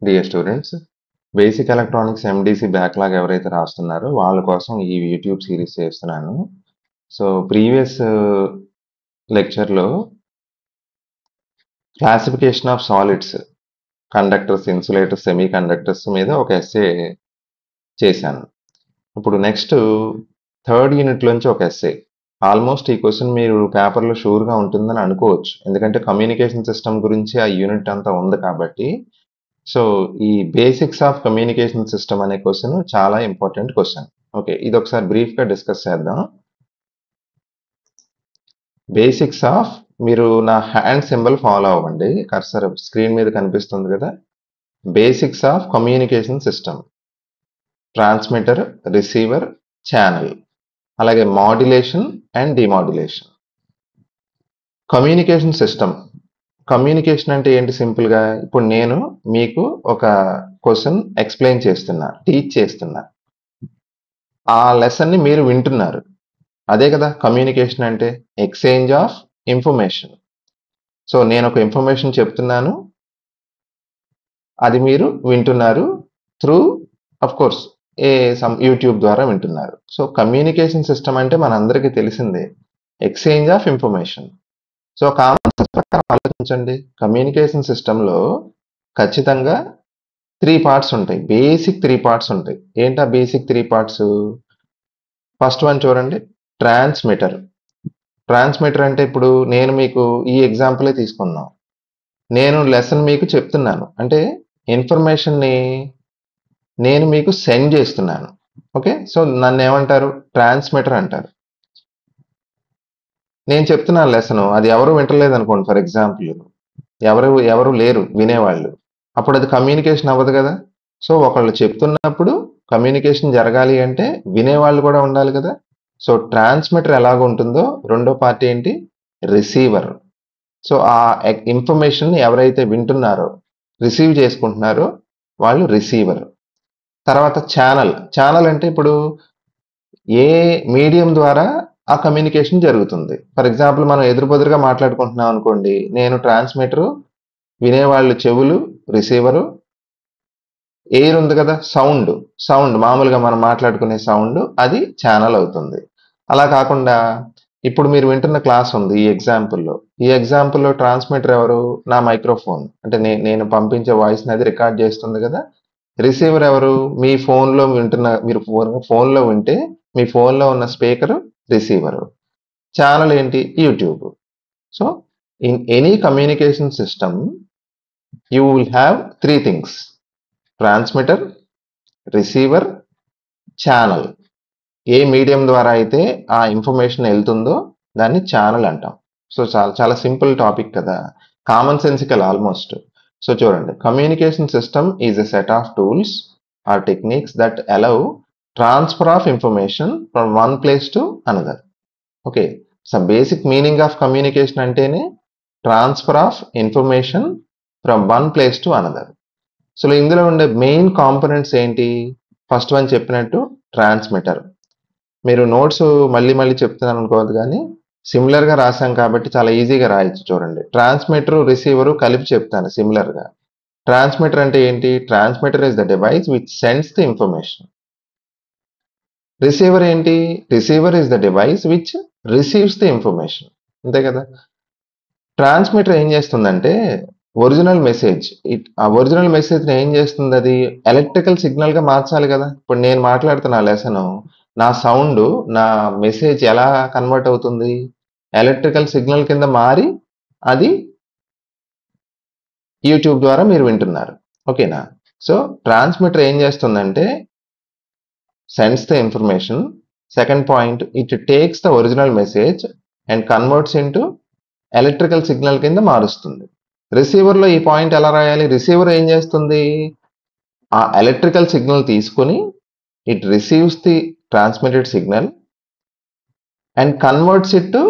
Dear students, basic electronics MDC backlog ఎవరైతే రాస్తున్నారో వాళ్ళ కోసం ఈ యూట్యూబ్ సిరీస్ చేస్తున్నాను. సో ప్రీవియస్ లెక్చర్లో classification of solids, conductors, insulators, semi conductors మీద ఒక ఎస్సే చేశాను. ఇప్పుడు నెక్స్ట్ థర్డ్ యూనిట్ నుంచి ఒక ఎస్సే. ఆల్మోస్ట్ ఈ క్వశ్చన్ మీరు పేపర్లో షూర్గా ఉంటుందని అనుకోవచ్చు, ఎందుకంటే కమ్యూనికేషన్ సిస్టమ్ గురించి ఆ యూనిట్ అంతా ఉంది కాబట్టి. సో ఈ బేసిక్స్ ఆఫ్ కమ్యూనికేషన్ సిస్టమ్ అనే క్వశ్చన్ చాలా ఇంపార్టెంట్ క్వశ్చన్. ఓకే, ఇది ఒకసారి బ్రీఫ్గా డిస్కస్ చేద్దాం. బేసిక్స్ ఆఫ్, మీరు నా హ్యాండ్ సింబల్ ఫాలో అవ్వండి, కర్సర్ స్క్రీన్ మీద కనిపిస్తుంది కదా. Basics of communication system: transmitter, receiver, channel, అలాగే modulation and demodulation. Communication system, communication అంటే ఏంటి? సింపుల్గా ఇప్పుడు నేను మీకు ఒక క్వశ్చన్ ఎక్స్ప్లెయిన్ చేస్తున్నా, టీచ్ చేస్తున్నా, ఆ లెసన్ని మీరు వింటున్నారు, అదే కదా కమ్యూనికేషన్ అంటే. Exchange of information. సో నేను ఒక ఇన్ఫర్మేషన్ చెప్తున్నాను, అది మీరు వింటున్నారు through of course some YouTube ద్వారా వింటున్నారు. సో కమ్యూనికేషన్ సిస్టమ్ అంటే మనందరికీ తెలిసిందే, exchange of information. So common sense ప్రకారం ఆలోచించండి, కమ్యూనికేషన్ సిస్టంలో ఖచ్చితంగా 3 పార్ట్స్ ఉంటాయి, బేసిక్ 3 పార్ట్స్ ఉంటాయి. ఏంటా బేసిక్ 3 పార్ట్స్? ఫస్ట్ వన్ చూడండి, ట్రాన్స్మిటర్. ట్రాన్స్మిటర్ అంటే ఇప్పుడు నేను మీకు ఈ ఎగ్జాంపులే తీసుకుందాం. నేను లెసన్ మీకు చెప్తున్నాను, అంటే ఇన్ఫర్మేషన్ని నేను మీకు సెండ్ చేస్తున్నాను. ఓకే, సో నన్ను ఏమంటారు? ట్రాన్స్మిటర్ అంటారు. నేను చెప్తున్నాను లెసన్, అది ఎవరు వింటలేదు అనుకోండి, ఫర్ ఎగ్జాంపుల్ ఎవరు లేరు వినేవాళ్ళు, అప్పుడు అది కమ్యూనికేషన్ అవ్వదు కదా. సో ఒకళ్ళు చెప్తున్నప్పుడు కమ్యూనికేషన్ జరగాలి అంటే వినేవాళ్ళు కూడా ఉండాలి కదా. సో ట్రాన్స్మిటర్ ఎలాగ ఉంటుందో, రెండో పార్టీ ఏంటి? రిసీవర్. సో ఆ ఇన్ఫర్మేషన్ ఎవరైతే వింటున్నారో, రిసీవ్ చేసుకుంటున్నారో వాళ్ళు రిసీవర్. తర్వాత ఛానల్. ఛానల్ అంటే ఇప్పుడు ఏ మీడియం ద్వారా ఆ కమ్యూనికేషన్ జరుగుతుంది. ఫర్ ఎగ్జాంపుల్ మనం ఎదురుబెదురుగా మాట్లాడుకుంటున్నాం అనుకోండి, నేను ట్రాన్స్మిటరు, వినేవాళ్ళు చెవులు, రిసీవరు, ఎయిర్ ఉంది కదా, సౌండ్ మామూలుగా మనం మాట్లాడుకునే సౌండ్, అది ఛానల్ అవుతుంది. అలా కాకుండా ఇప్పుడు మీరు వింటున్న క్లాస్ ఉంది ఈ ఎగ్జాంపుల్లో ట్రాన్స్మిటర్ ఎవరు? నా మైక్రోఫోన్, అంటే నేను పంపించే వాయిస్ని అది రికార్డ్ చేస్తుంది కదా. రిసీవర్ ఎవరు? మీ ఫోన్లో వింటున్న, మీరు ఫోన్లో వింటే మీ ఫోన్లో ఉన్న స్పీకర్ రిసీవరు. ఛానల్ ఏంటి? YouTube. So in any communication system you will have 3 things: transmitter, receiver, channel. A medium ద్వారా అయితే ఆ ఇన్ఫర్మేషన్ వెళ్తుందో దాన్ని ఛానల్ అంటాం. సో చాలా సింపుల్ టాపిక్ కదా, కామన్ సెన్సికల్ ఆల్మోస్ట్. సో చూడండి, communication system is a set of tools or techniques that allow transfer of information from one place to another. Okay, so basic meaning of communication అంటేనే transfer of information from one place to another. So ఇందులో ఉండే main components ఏంటి? First one చెప్పినట్టు transmitter. మీరు notes మళ్ళీ చెప్తున్నాను అనుకోవద్దు, కానీ సిమిలర్గా రాసాం కాబట్టి చాలా ఈజీగా రాయొచ్చు. చూడండి, ట్రాన్స్మిటర్, రిసీవరు కలిపి చెప్తాను సిమిలర్గా. ట్రాన్స్మిటర్ అంటే ఏంటి? Transmitter is the device which sends the information. Receiver ఏంటి? Receiver is the device which receives the information. అంతే కదా. ట్రాన్స్మిటర్ ఏం చేస్తుందంటే ఒరిజినల్ మెసేజ్, ఆ ఒరిజినల్ మెసేజ్ని ఏం చేస్తుంది? అది ఎలక్ట్రికల్ సిగ్నల్గా మార్చాలి కదా. ఇప్పుడు నేను మాట్లాడుతున్న లెసన్, నా సౌండ్, నా మెసేజ్ ఎలా కన్వర్ట్ అవుతుంది? ఎలక్ట్రికల్ సిగ్నల్ కింద మారి అది యూట్యూబ్ ద్వారా మీరు వింటున్నారు. ఓకేనా. సో ట్రాన్స్మిటర్ ఏం చేస్తుందంటే sends the information. Second point, it takes the original message and converts into electrical signal కింద మారుస్తుంది. రిసీవర్లో ఈ పాయింట్ ఎలా రాయాలి? రిసీవర్ ఏం చేస్తుంది? ఆ ఎలక్ట్రికల్ సిగ్నల్ తీసుకుని it receives the transmitted signal and converts it to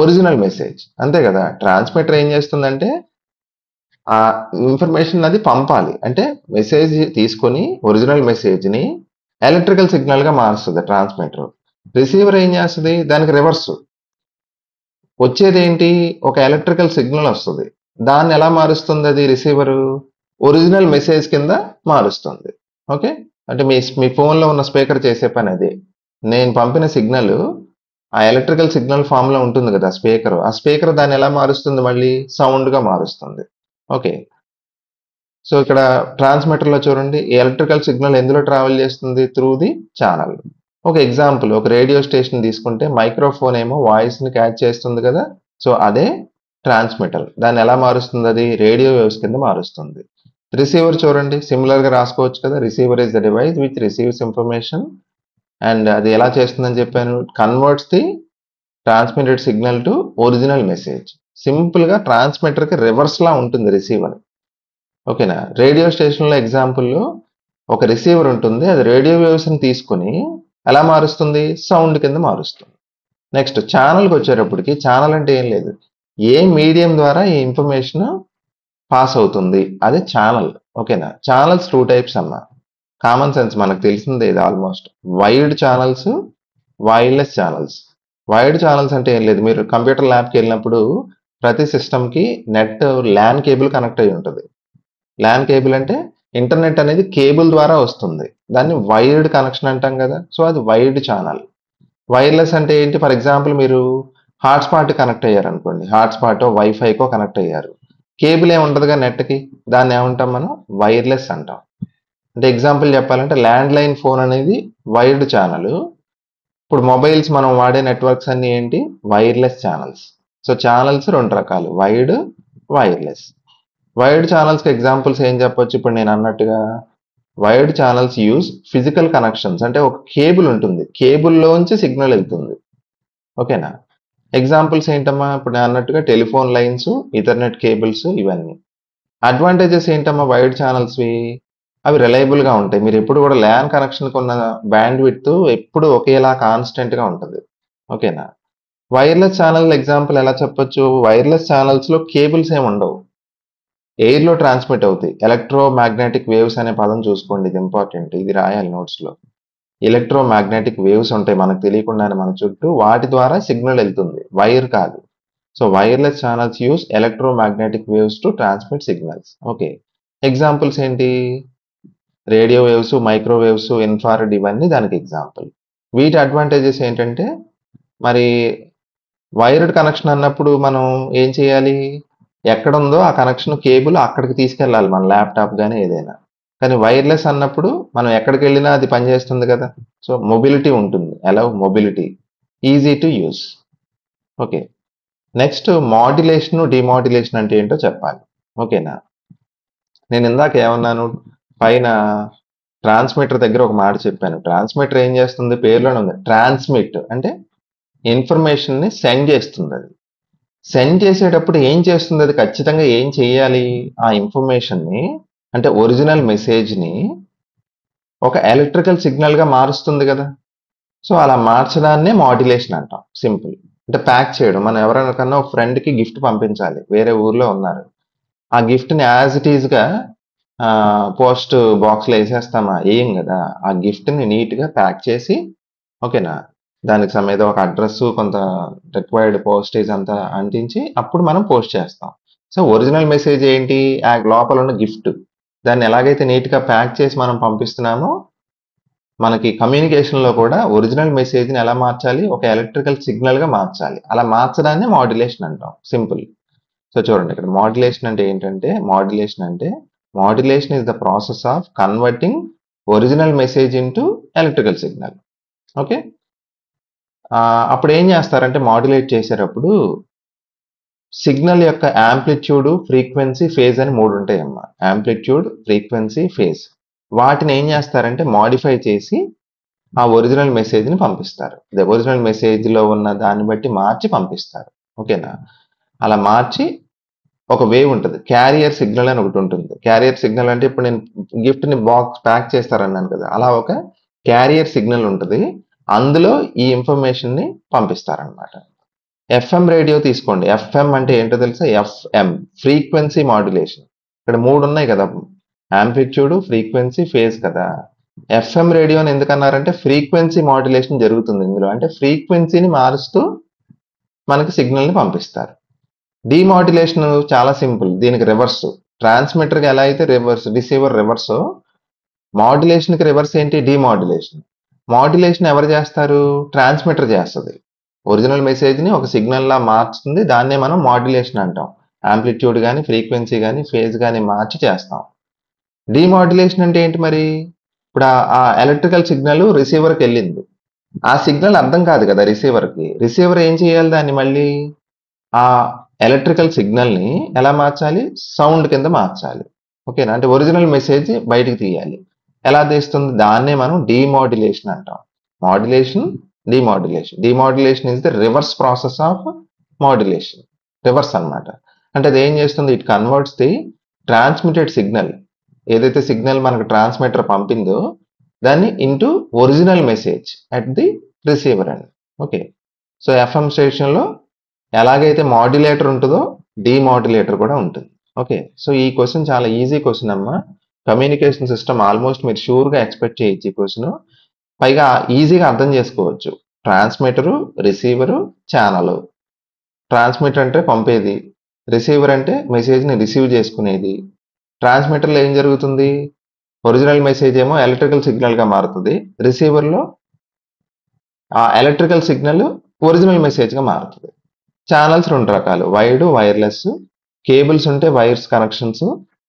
original message. అంతే కదా. ట్రాన్స్మిటర్ ఏం చేస్తుందంటే ఆ ఇన్ఫర్మేషన్ అది పంపాలి, అంటే మెసేజ్ తీసుకొని ఒరిజినల్ మెసేజ్ని ఎలక్ట్రికల్ సిగ్నల్గా మారుస్తుంది ట్రాన్స్మిటర్. రిసీవర్ ఏం చేస్తుంది? దానికి రివర్స్. వచ్చేది ఏంటి? ఒక ఎలక్ట్రికల్ సిగ్నల్ వస్తుంది, దాన్ని ఎలా మారుస్తుంది అది రిసీవరు? ఒరిజినల్ మెసేజ్ కింద మారుస్తుంది. ఓకే, అంటే మీ ఫోన్లో ఉన్న స్పీకర్ చేసే పని అదే. నేను పంపిన సిగ్నల్ ఆ ఎలక్ట్రికల్ సిగ్నల్ ఫామ్ లో ఉంటుంది కదా స్పీకర్, ఆ స్పీకర్ దాన్ని ఎలా మారుస్తుంది, మళ్ళీ సౌండ్ గా మారుస్తుంది. ఓకే, సో ఇక్కడ ట్రాన్స్మిటర్ లో చూడండి, ఎలక్ట్రికల్ సిగ్నల్ ఎందులో ట్రావెల్ చేస్తుంది, త్రూ ది ఛానల్. ఒక ఎగ్జాంపుల్, ఒక రేడియో స్టేషన్ తీసుకుంటే మైక్రోఫోన్ ఏమో వాయిస్ ని క్యాచ్ చేస్తుంది కదా, సో అదే ట్రాన్స్మిటర్. దాన్ని ఎలా మారుస్తుంది, అది రేడియో వేవ్స్ కింద మారుస్తుంది. రిసీవర్ చూడండి, సిమిలర్ గా రాసుకోవచ్చు కదా, receiver is the device which receives information, and అది ఎలా చేస్తుందని చెప్పాను, converts the transmitted signal to original message. Simple గా ట్రాన్స్మిటర్ కి రివర్స్ లా ఉంటుంది రిసీవర్. ఓకేనా, రేడియో స్టేషన్ లో ఎగ్జాంపుల్ ఒక రిసీవర్ ఉంటుంది, అది రేడియో వేవ్స్ ని తీసుకుని ఎలా మారుస్తుంది, సౌండ్ కింద మారుస్తుంది. నెక్స్ట్ ఛానల్కి వచ్చేటప్పటికి, ఛానల్ అంటే ఏం లేదు, ఏ మీడియం ద్వారా ఈ ఇన్ఫర్మేషన్ పాస్ అవుతుంది, అది ఛానల్. ఓకేనా, ఛానల్స్ 2 టైప్స్ అన్న, కామన్ సెన్స్ మనకు తెలిసిందే ఇది almost. Wide channels, wireless channels. Wide channels అంటే ఏం లేదు, మీరు కంప్యూటర్ ల్యాబ్కి వెళ్ళినప్పుడు ప్రతి సిస్టమ్కి నెట్ ల్యాన్ కేబుల్ కనెక్ట్ అయి ఉంటుంది. ల్యాన్ కేబుల్ అంటే ఇంటర్నెట్ అనేది కేబుల్ ద్వారా వస్తుంది, దాన్ని వైర్డ్ కనెక్షన్ అంటాం కదా, సో అది వైడ్ ఛానల్. వైర్లెస్ అంటే ఏంటి, ఫర్ ఎగ్జాంపుల్ మీరు హాట్స్పాట్ కనెక్ట్ అయ్యారు అనుకోండి, హాట్స్పాట్ వైఫైకో కనెక్ట్ అయ్యారు, కేబుల్ ఏమి ఉండదుగా నెట్కి, దాన్ని ఏమంటాం మనం, వైర్లెస్ అంటాం. అంటే ఎగ్జాంపుల్ చెప్పాలంటే ల్యాండ్ లైన్ ఫోన్ అనేది వైర్డ్ ఛానల్. ఇప్పుడు మొబైల్స్ మనం వాడే నెట్వర్క్స్ అన్ని ఏంటి, వైర్లెస్ ఛానల్స్. సో ఛానల్స్ 2 రకాలు, వైడ్, వైర్లెస్. వైర్డ్ ఛానల్స్ కి ఎగ్జాంపుల్స్ ఏం చెప్పొచ్చు, ఇప్పుడు నేను అన్నట్టుగా wired channels use physical connections, అంటే ఒక కేబుల్ ఉంటుంది, కేబుల్లోంచి సిగ్నల్ వెళ్తుంది. ఓకేనా, ఎగ్జాంపుల్స్ ఏంటమ్మా, ఇప్పుడు నేను అన్నట్టుగా టెలిఫోన్ లైన్స్, ఈథర్నెట్ కేబుల్స్, ఇవన్నీ. అడ్వాంటేజెస్ ఏంటమ్మా వైర్డ్ ఛానల్స్వి, అవి రిలయబుల్ గా ఉంటాయి. మీరు ఎప్పుడు కూడా ల్యాన్ కనెక్షన్ ఉన్న బ్యాండ్ విడ్త్ ఎప్పుడు ఒకేలా కాన్స్టెంట్ గా ఉంటుంది. ఓకేనా, వైర్లెస్ ఛానల్ ఎగ్జాంపుల్ ఎలా చెప్పొచ్చు, వైర్లెస్ ఛానల్స్ లో కేబుల్స్ ఏమి ఉండవు, ఎయిర్ లో ట్రాన్స్మిట్ అవుతాయి. ఎలక్ట్రోమాగ్నెటిక్ వేవ్స్ అనే పదం చూసుకోండి, ఇది ఇంపార్టెంట్, ఇది రాయాలి నోట్స్ లో. ఎలక్ట్రోమాగ్నెటిక్ వేవ్స్ ఉంటాయి మనకు తెలియకుండానే మన చుట్టూ, వాటి ద్వారా సిగ్నల్ వెళ్తుంది, వైర్ కాదు. So wireless channels use electromagnetic waves to transmit signals. Okay, examples ఏంటి, రేడియో వేవ్స్, మైక్రోవేవ్స్, ఇన్ఫ్రారెడ్, ఇవన్నీ దానికి ఎగ్జాంపుల్. వీటి అడ్వాంటేజెస్ ఏంటంటే, మరి వైర్డ్ కనెక్షన్ అన్నప్పుడు మనం ఏం చేయాలి, ఎక్కడ ఉందో ఆ కనెక్షన్ కేబుల్ అక్కడికి తీసుకెళ్ళాలి, మన ల్యాప్టాప్ కానీ ఏదైనా. కానీ వైర్లెస్ అన్నప్పుడు మనం ఎక్కడికి వెళ్ళినా అది పనిచేస్తుంది కదా, సో మొబిలిటీ ఉంటుంది, allow mobility, easy to use. Okay, next modulation, demodulation అంటే ఏంటో చెప్పాలి. ఓకేనా, నేను ఇందాక ఏమన్నాను, పైన ట్రాన్స్మిటర్ దగ్గర ఒక మాట చెప్పాను. ట్రాన్స్మిటర్ ఏం చేస్తుంది, పేరులోనే ఉంది, ట్రాన్స్మిట్ అంటే ఇన్ఫర్మేషన్ ని సెండ్ చేస్తుంది. అది సెండ్ చేసేటప్పుడు ఏం చేస్తుంది, అది ఖచ్చితంగా ఏం చేయాలి, ఆ ఇన్ఫర్మేషన్ ని, అంటే ఒరిజినల్ మెసేజ్ ని ఒక ఎలక్ట్రికల్ సిగ్నల్ గా మారుస్తుంది కదా. సో అలా మార్చడాన్నే మాడ్యులేషన్ అంటాం. సింపుల్, అంటే ప్యాక్ చేయడం. మనం ఎవరికన్నా ఒక ఫ్రెండ్ కి గిఫ్ట్ పంపించాలి, వేరే ఊర్లో ఉన్నారు, ఆ గిఫ్ట్ ని యాజ్ ఇట్ ఈజ్ గా పోస్ట్ బాక్స్ లో వేసేస్తామా, ఏం కదా, ఆ గిఫ్ట్ ని నీట్ గా ప్యాక్ చేసి, ఓకేనా, దానికి ఏదో ఒక అడ్రస్, కొంత రిక్వైర్డ్ పోస్టేజ్ అంతా అంటించి అప్పుడు మనం పోస్ట్ చేస్తాం. సో ఒరిజినల్ మెసేజ్ ఏంటి, ఆ లోపల ఉన్న గిఫ్ట్, దాన్ని ఎలాగైతే నీట్ గా ప్యాక్ చేసి మనం పంపిస్తున్నామో, మనకి కమ్యూనికేషన్ లో కూడా ఒరిజినల్ మెసేజ్ ని ఎలా మార్చాలి, ఒక ఎలక్ట్రికల్ సిగ్నల్ గా మార్చాలి. అలా మార్చడాన్ని మాడ్యులేషన్ అంటాం. సింపుల్. సో చూడండి, ఇక్కడ మాడ్యులేషన్ అంటే ఏంటంటే, modulation is the process of converting original message into electrical signal. Okay, అప్పుడు ఏం చేస్తారంటే, మాడ్యులేట్ చేసేటప్పుడు సిగ్నల్ యొక్క యాంప్లిట్యూడ్, ఫ్రీక్వెన్సీ, ఫేజ్ అని 3 ఉంటాయి అమ్మా. Amplitude, frequency, phase. వాటిని ఏం చేస్తారంటే మాడిఫై చేసి ఆ ఒరిజినల్ మెసేజ్ ని పంపిస్తారు. ఒరిజినల్ మెసేజ్ లో ఉన్న దాన్ని బట్టి మార్చి పంపిస్తారు. ఓకేనా, అలా మార్చి ఒక వేవ్ ఉంటుంది, క్యారియర్ సిగ్నల్ అని ఒకటి ఉంటుంది. క్యారియర్ సిగ్నల్ అంటే ఇప్పుడు నేను గిఫ్ట్ ని బాక్స్ ప్యాక్ చేస్తారన్నాను కదా, అలా ఒక క్యారియర్ సిగ్నల్ ఉంటుంది, అందులో ఈ ఇన్ఫర్మేషన్ ని పంపిస్తారనమాట. ఎఫ్ఎం రేడియో తీసుకోండి, ఎఫ్ఎం అంటే ఏంటో తెలుసా, ఎఫ్ఎం ఫ్రీక్వెన్సీ మాడ్యులేషన్. ఇక్కడ 3 ఉన్నాయి కదా, యాంప్లిట్యూడ్, ఫ్రీక్వెన్సీ, ఫేజ్ కదా. ఎఫ్ఎం రేడియోని ఎందుకన్నారంటే ఫ్రీక్వెన్సీ మాడ్యులేషన్ జరుగుతుంది ఇందులో, అంటే ఫ్రీక్వెన్సీని మారుస్తూ మనకి సిగ్నల్ ని పంపిస్తారు. డిమాడ్యులేషన్ చాలా సింపుల్, దీనికి రివర్స్. ట్రాన్స్మిటర్కి ఎలా అయితే రిసీవర్ రివర్స్, మాడ్యులేషన్కి రివర్స్ ఏంటి? డిమాడ్యులేషన్. మాడ్యులేషన్ ఎవరు చేస్తారు? ట్రాన్స్మిటర్ చేస్తుంది. ఒరిజినల్ మెసేజ్ని ఒక సిగ్నల్లా మార్చుతుంది, దాన్నే మనం మాడ్యులేషన్ అంటాం. యాంప్లిట్యూడ్ కానీ ఫ్రీక్వెన్సీ కానీ ఫేజ్ కానీ మార్చి చేస్తాం. డిమాడ్యులేషన్ అంటే ఏంటి మరి? ఇప్పుడు ఆ ఎలక్ట్రికల్ సిగ్నల్ రిసీవర్కి వెళ్ళింది, ఆ సిగ్నల్ అర్థం కాదు కదా రిసీవర్కి. రిసీవర్ ఏం చేయాలి? దాన్ని మళ్ళీ ఆ ఎలక్ట్రికల్ సిగ్నల్ని ఎలా మార్చాలి? సౌండ్ కింద మార్చాలి. ఓకేనా? అంటే ఒరిజినల్ మెసేజ్ బయటికి తీయాలి. ఎలా తీస్తుంది? దాన్నే మనం డిమాడ్యులేషన్ అంటాం. Modulation, demodulation. Demodulation is the reverse process of modulation. Reverse అన్నమాట. అంటే అది ఏం చేస్తుంది? It converts the transmitted signal, ఏదైతే సిగ్నల్ మనకు ట్రాన్స్మిటర్ పంపిందో దాన్ని into original message at the receiver అండి. ఓకే. సో ఎఫ్ఎం స్టేషన్లో ఎలాగైతే మాడ్యులేటర్ ఉంటుందో డిమాడ్యులేటర్ కూడా ఉంటుంది. ఓకే. సో ఈ క్వశ్చన్ చాలా ఈజీ క్వశ్చన్ అమ్మా. కమ్యూనికేషన్ సిస్టమ్ ఆల్మోస్ట్ మీరు షూర్గా ఎక్స్పెక్ట్ చేయొచ్చు ఈ క్వశ్చన్. పైగా ఈజీగా అర్థం చేసుకోవచ్చు. Transmitter, receiver, channel. ట్రాన్స్మిటర్ అంటే పంపేది, రిసీవర్ అంటే మెసేజ్ని రిసీవ్ చేసుకునేది. ట్రాన్స్మిటర్లో ఏం జరుగుతుంది? ఒరిజినల్ మెసేజ్ ఏమో ఎలక్ట్రికల్ సిగ్నల్గా మారుతుంది, రిసీవర్లో ఆ ఎలక్ట్రికల్ సిగ్నల్ ఒరిజినల్ మెసేజ్గా మారుతుంది. ఛానల్స్ 2 రకాలు, వైడ్, వైర్లెస్. కేబుల్స్ ఉంటే వైర్స్ కనెక్షన్స్,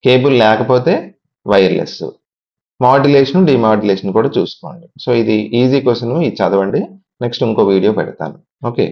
కేబుల్ లేకపోతే వైర్లెస్. మాడ్యులేషన్, డిమాడ్యులేషన్ కూడా చూసుకోండి. సో ఇది ఈజీ క్వశ్చన్, ఇది చదవండి. నెక్స్ట్ ఇంకో వీడియో పెడతాను. ఓకే.